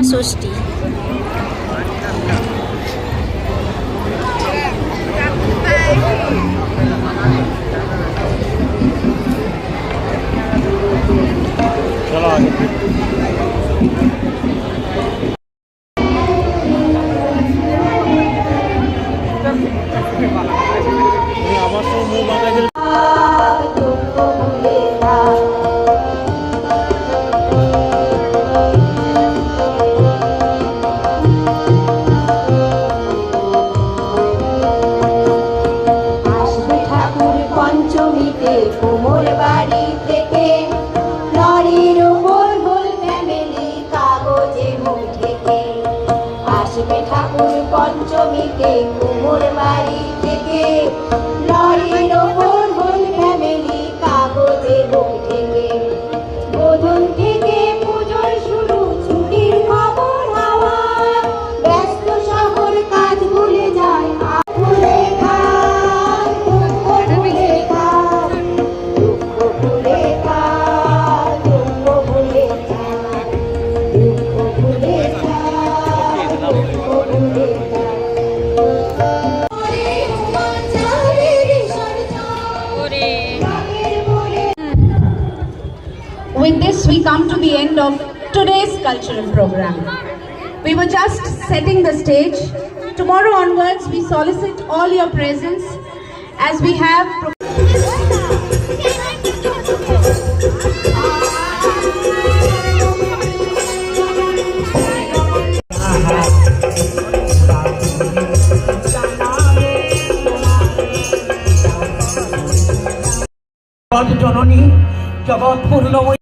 ষষ্ঠী। পঞ্চমীতে কুমোর বাড়ি থেকে লরির উপর ফুল ফ্যামিলি কাগজে মুখ থেকে আসবে ঠাকুর পঞ্চমীতে কুমোর বাড়ি থেকে লরির উপর ফুল ফ্যামিলি কাগজে মুখ থেকে বোধন থেকে পুজোর শুরু ছুটির খবর হাওয়া ব্যস্ত শহর কাজ ভুলে যায় With this, we come to the end of today's cultural program. We were just setting the stage. Tomorrow onwards, we solicit all your presence as we have জননী জগৎ পূর্ণময়ী